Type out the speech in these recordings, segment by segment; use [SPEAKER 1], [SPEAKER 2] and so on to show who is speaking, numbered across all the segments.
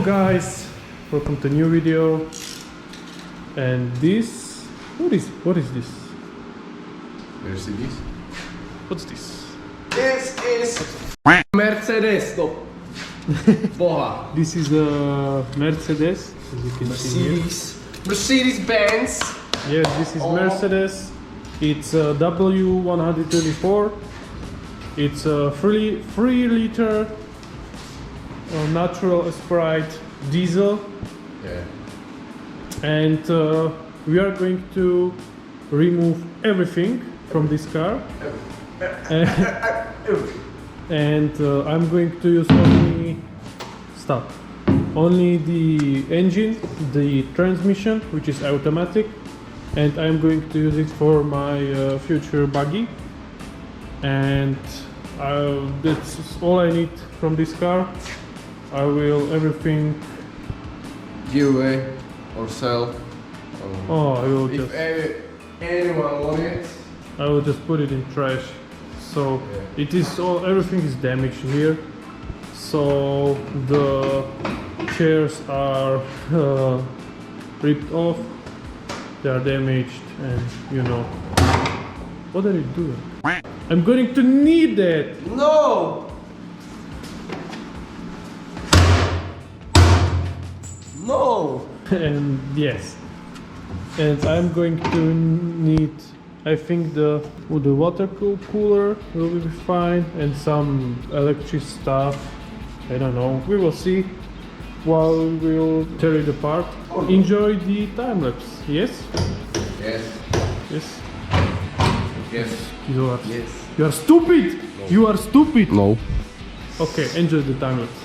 [SPEAKER 1] Hello guys, welcome to a new video. And this, what is this?
[SPEAKER 2] Mercedes.
[SPEAKER 1] What's this?
[SPEAKER 2] This is Mercedes. Stop. Boha.
[SPEAKER 1] This is a Mercedes, as you can see here.
[SPEAKER 2] Mercedes Benz.
[SPEAKER 1] Yes, this is Mercedes. It's a w124. It's a 3 liter natural aspirate diesel.
[SPEAKER 2] Yeah.
[SPEAKER 1] And we are going to remove everything from this car. And I'm going to use only the engine, the transmission, which is automatic, and I'm going to use it for my future buggy. And that's all I need from this car. I will everything
[SPEAKER 2] Give away or sell.
[SPEAKER 1] I will
[SPEAKER 2] If
[SPEAKER 1] just
[SPEAKER 2] anyone wants it.
[SPEAKER 1] I will just put it in trash. So it is all, everything is damaged here. So the chairs are ripped off, they are damaged, and you know. What are you doing? I'm going to need that!
[SPEAKER 2] No! No!
[SPEAKER 1] And yes. And I'm going to need, I think the water cooler will be fine, and some electric stuff. I don't know. We will see while we'll tear it apart. Enjoy the time lapse. Yes?
[SPEAKER 2] Yes.
[SPEAKER 1] Yes.
[SPEAKER 2] Yes.
[SPEAKER 1] You are stupid.
[SPEAKER 2] No.
[SPEAKER 1] You are stupid.
[SPEAKER 2] No.
[SPEAKER 1] Okay, enjoy the time lapse.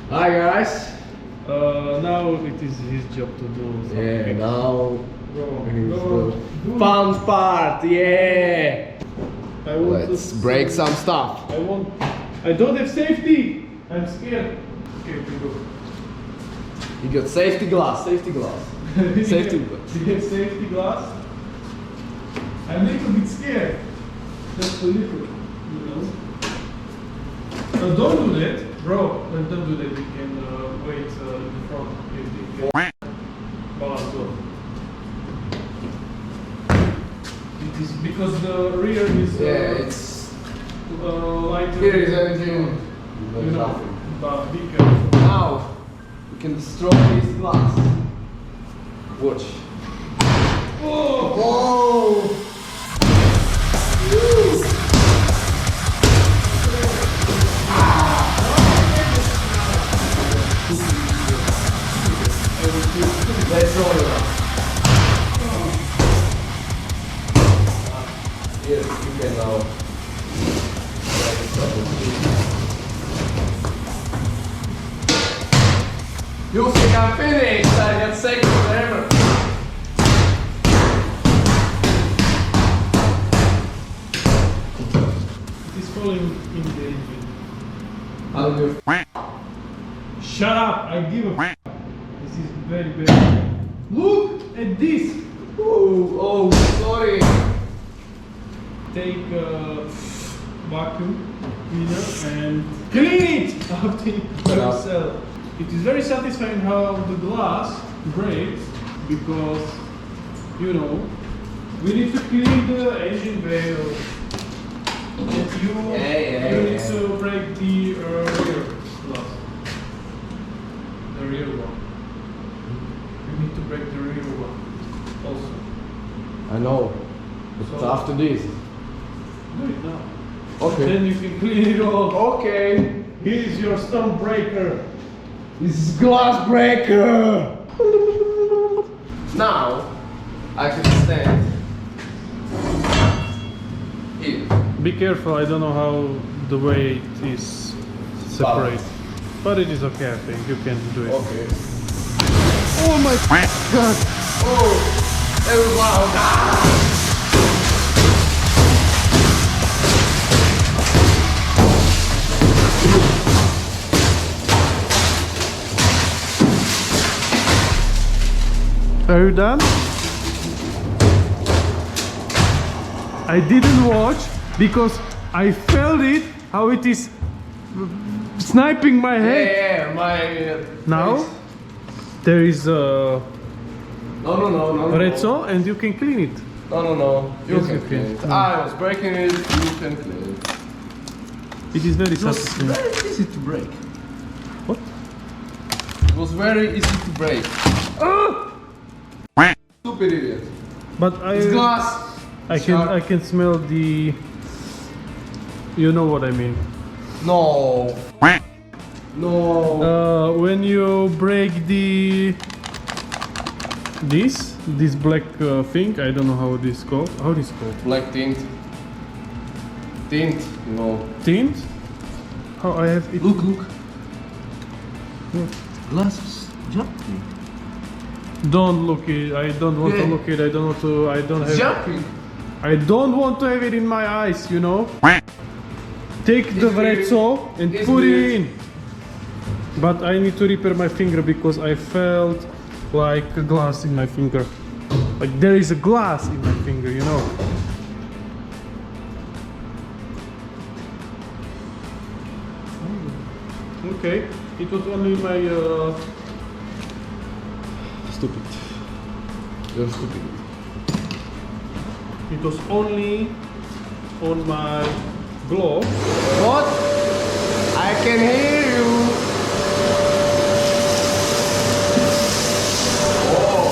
[SPEAKER 2] Hi guys.
[SPEAKER 1] Now it is his job to do something.
[SPEAKER 2] Yeah, now
[SPEAKER 1] Go.
[SPEAKER 2] fun part. Yeah.
[SPEAKER 1] I want
[SPEAKER 2] Let's
[SPEAKER 1] to
[SPEAKER 2] break some stuff.
[SPEAKER 1] I don't have safety. I'm scared. Okay, we go.
[SPEAKER 2] You got safety glass. Safety glass. Safety glass.
[SPEAKER 1] Do you have safety glass? I'm a little bit scared. Just a little, you know. Don't do that, bro. Don't do that. You can wait in the front. If balance off. It is because the rear is
[SPEAKER 2] It's
[SPEAKER 1] lighter.
[SPEAKER 2] here is everything.
[SPEAKER 1] You know, but be careful.
[SPEAKER 2] Now we can destroy this glass. Watch.
[SPEAKER 1] Oh!
[SPEAKER 2] Let's roll it up. Here you can now. You think I'm finished? I got second forever.
[SPEAKER 1] It is falling in the engine.
[SPEAKER 2] I'll do.
[SPEAKER 1] Shut up! I give a f. This is very bad. Look at this!
[SPEAKER 2] Oh, sorry.
[SPEAKER 1] Take a vacuum cleaner and clean it after yourself. It is very satisfying how the glass breaks because, you know, we need to clean the engine valve. And you need to break the rear glass. The rear one. You need to break the rear one also.
[SPEAKER 2] I know. But
[SPEAKER 1] So-
[SPEAKER 2] after this.
[SPEAKER 1] Do it now.
[SPEAKER 2] Okay.
[SPEAKER 1] Then you can clean it all.
[SPEAKER 2] Okay.
[SPEAKER 1] Here is your stone breaker.
[SPEAKER 2] This is glass breaker. Now I can stand here.
[SPEAKER 1] Be careful, I don't know how the way it is separate. But it is okay, I think. You can do it.
[SPEAKER 2] Okay.
[SPEAKER 1] Oh my god!
[SPEAKER 2] Oh, that was loud. Ah!
[SPEAKER 1] Are you done? I didn't watch because I felt it, how it is sniping my head.
[SPEAKER 2] Yeah, my.
[SPEAKER 1] Now
[SPEAKER 2] face.
[SPEAKER 1] there is a
[SPEAKER 2] No.
[SPEAKER 1] Rezzo and you can clean it.
[SPEAKER 2] No. You
[SPEAKER 1] Yes,
[SPEAKER 2] can
[SPEAKER 1] you
[SPEAKER 2] clean
[SPEAKER 1] can.
[SPEAKER 2] it. I was breaking it. You can clean it.
[SPEAKER 1] It is very
[SPEAKER 2] It was
[SPEAKER 1] satisfying.
[SPEAKER 2] very easy to break.
[SPEAKER 1] What?
[SPEAKER 2] It was very easy to break. Stupid idiot.
[SPEAKER 1] But
[SPEAKER 2] It's glass.
[SPEAKER 1] I
[SPEAKER 2] Sharp.
[SPEAKER 1] can smell the. You know what I mean.
[SPEAKER 2] No. No.
[SPEAKER 1] When you break this black thing, I don't know how this called. How this called?
[SPEAKER 2] Black tint. Tint, you know.
[SPEAKER 1] Tint? How I have it?
[SPEAKER 2] Look.
[SPEAKER 1] Look.
[SPEAKER 2] Glass is jumping.
[SPEAKER 1] Don't look it. I don't want to
[SPEAKER 2] Yeah.
[SPEAKER 1] look it. I don't want to. I don't have.
[SPEAKER 2] Jumping.
[SPEAKER 1] I don't want to have it in my eyes. You know. Take the
[SPEAKER 2] It's weird.
[SPEAKER 1] Vrezzo and
[SPEAKER 2] It's
[SPEAKER 1] put
[SPEAKER 2] weird.
[SPEAKER 1] it in. But I need to repair my finger because I felt like a glass in my finger. Like there is a glass in my finger, you know. Okay, it was only my
[SPEAKER 2] Stupid. You're stupid.
[SPEAKER 1] it was only on my glove.
[SPEAKER 2] What? I can hear you. Oh,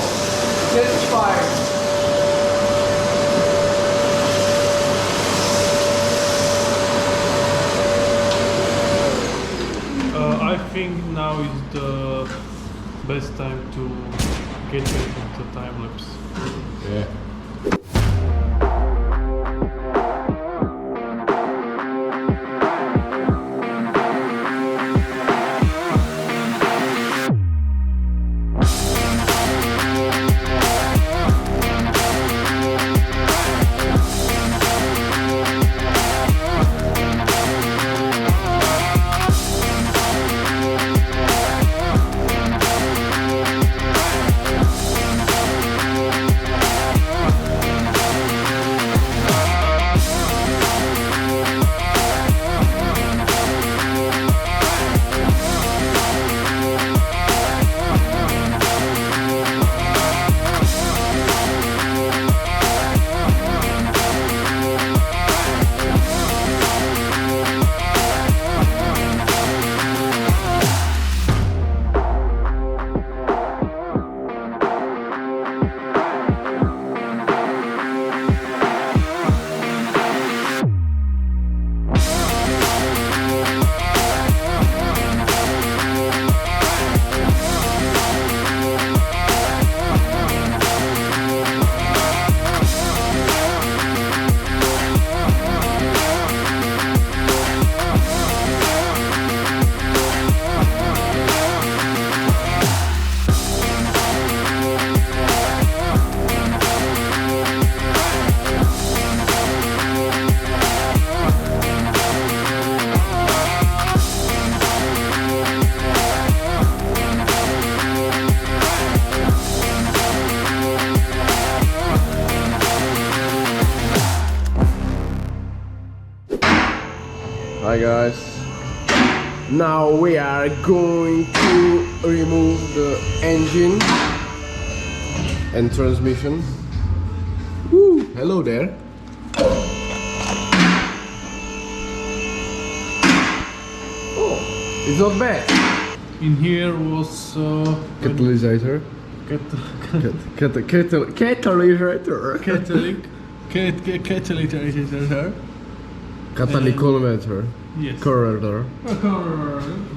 [SPEAKER 2] that's fire.
[SPEAKER 1] I think now is the best time to get rid of the time lapse.
[SPEAKER 2] Yeah. Hi guys. Now we are going to remove the engine. and transmission. Woo! Hello there. Oh, it's not bad.
[SPEAKER 1] In here was
[SPEAKER 2] Catalyzer. Catalyzer.
[SPEAKER 1] catalytic
[SPEAKER 2] Catalytic converter.
[SPEAKER 1] yes.
[SPEAKER 2] Converter.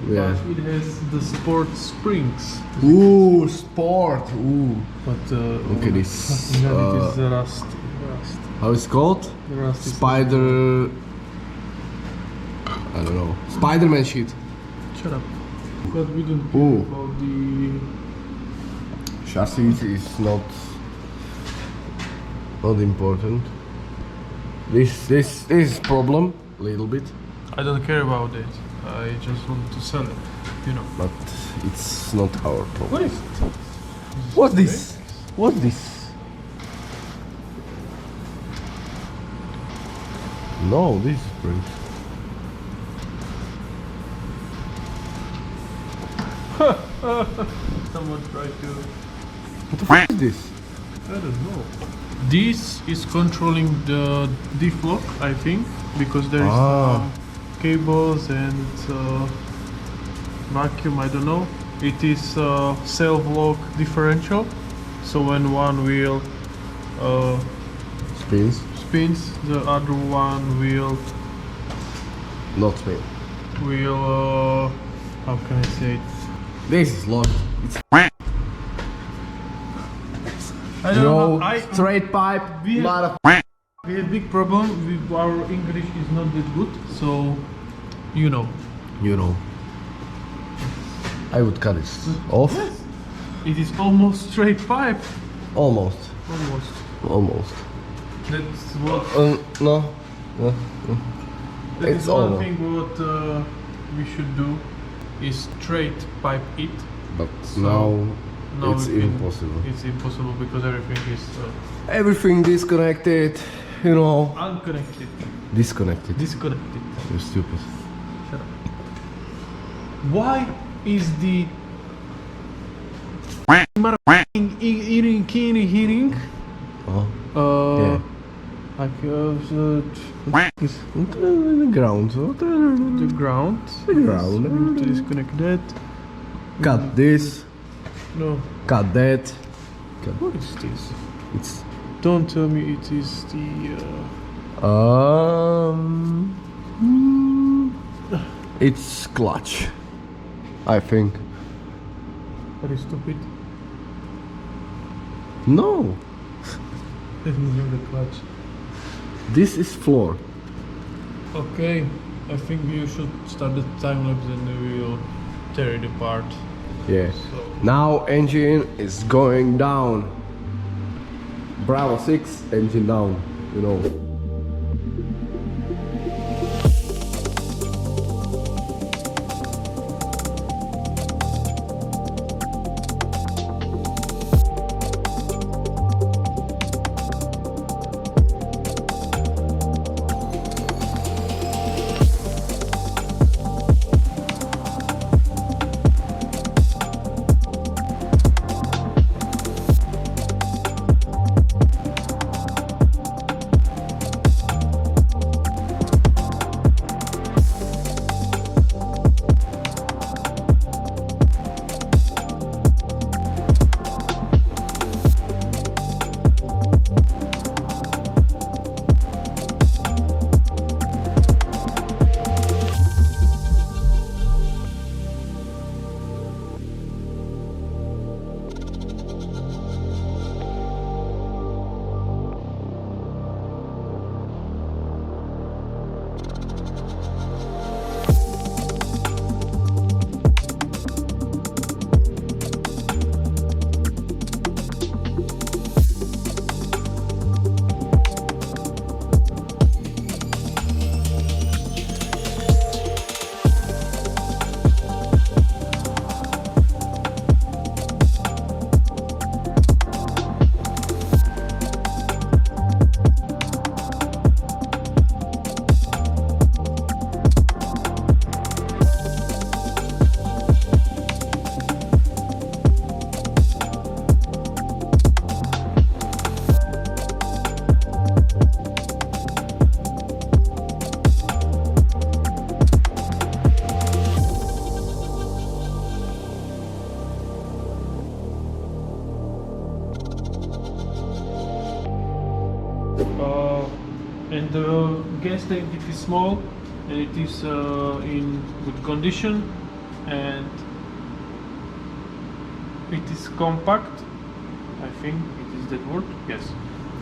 [SPEAKER 2] Yeah.
[SPEAKER 1] But it has the sport springs.
[SPEAKER 2] Ooh, sport. Ooh.
[SPEAKER 1] But
[SPEAKER 2] Look at this.
[SPEAKER 1] it is rusty.
[SPEAKER 2] How it's called?
[SPEAKER 1] The rusty
[SPEAKER 2] Spider. I don't know. Spider-Man shit.
[SPEAKER 1] Shut up. But we don't care
[SPEAKER 2] Ooh.
[SPEAKER 1] about the
[SPEAKER 2] Chassis is not important. This is problem little bit,
[SPEAKER 1] I don't care about it. I just want to sell it, you know.
[SPEAKER 2] but it's not our problem.
[SPEAKER 1] What is it?
[SPEAKER 2] What's this? What's this? No, this is springs.
[SPEAKER 1] Someone tried to...
[SPEAKER 2] What the f is this?
[SPEAKER 1] I don't know. This is controlling the diff lock, I think, because there is some cables and vacuum, I don't know. It is self-lock differential, so when one wheel
[SPEAKER 2] Spins?
[SPEAKER 1] spins, the other one will how can I say it?
[SPEAKER 2] This is locked. It's
[SPEAKER 1] I don't know.
[SPEAKER 2] straight pipe.
[SPEAKER 1] We have-
[SPEAKER 2] Lot of
[SPEAKER 1] We have big problem with our English is not that good, so you know.
[SPEAKER 2] I would cut it off.
[SPEAKER 1] It is almost straight pipe.
[SPEAKER 2] Almost.
[SPEAKER 1] That's what.
[SPEAKER 2] No.
[SPEAKER 1] That
[SPEAKER 2] It's
[SPEAKER 1] is one
[SPEAKER 2] almost.
[SPEAKER 1] thing what we should do is straight pipe it.
[SPEAKER 2] But
[SPEAKER 1] So,
[SPEAKER 2] now it's
[SPEAKER 1] we can-
[SPEAKER 2] impossible.
[SPEAKER 1] It's impossible because everything is
[SPEAKER 2] Everything disconnected,
[SPEAKER 1] unconnected,
[SPEAKER 2] disconnected.
[SPEAKER 1] disconnected.
[SPEAKER 2] You're stupid.
[SPEAKER 1] Shut up. Why is the hearing
[SPEAKER 2] Oh.
[SPEAKER 1] yeah. Like
[SPEAKER 2] The ground.
[SPEAKER 1] the ground.
[SPEAKER 2] The ground.
[SPEAKER 1] So we need to disconnect that.
[SPEAKER 2] Cut this.
[SPEAKER 1] No.
[SPEAKER 2] Cut that.
[SPEAKER 1] What is this?
[SPEAKER 2] It's
[SPEAKER 1] Don't tell me it is the.
[SPEAKER 2] it's clutch. I think.
[SPEAKER 1] That is stupid.
[SPEAKER 2] No.
[SPEAKER 1] Let me move the clutch.
[SPEAKER 2] This is floor.
[SPEAKER 1] Okay, I think you should start the time lapse and we will tear it apart.
[SPEAKER 2] Yeah.
[SPEAKER 1] So
[SPEAKER 2] Now engine is going down. Bravo 6 engine down.
[SPEAKER 1] And the gas tank, it is small and it is in good condition, and it is compact. I think it is that word. Yes.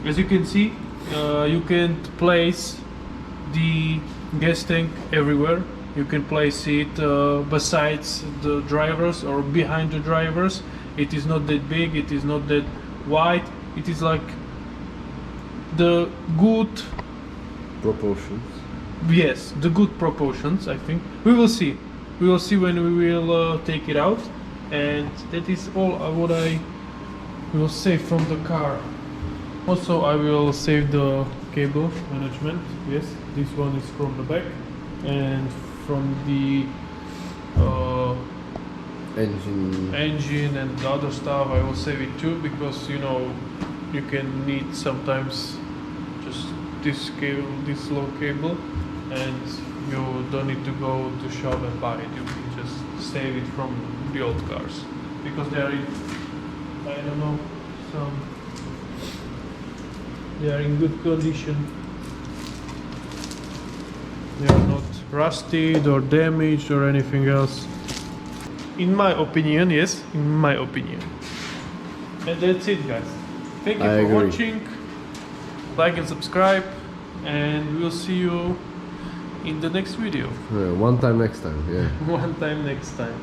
[SPEAKER 1] As you can see, you can place the gas tank everywhere. You can place it besides the drivers or behind the drivers. It is not that big, it is not that wide. It is like the good,
[SPEAKER 2] Proportions.
[SPEAKER 1] yes, the good proportions, I think. We will see. We will see when we will take it out. And that is all what I will save from the car. Also, I will save the cable management. Yes, this one is from the back, and from the engine and the other stuff I will save it too, because you know you can need sometimes just this cable, this low cable, and you don't need to go to shop and buy it. You can just save it from the old cars, because they are in, I don't know, they are in good condition. They are not rusted or damaged or anything else. In my opinion, yes, in my opinion. And that's it, guys. Thank you for watching. Like and subscribe, and we'll see you in the next video.
[SPEAKER 2] One time next time, yeah.
[SPEAKER 1] One time next time.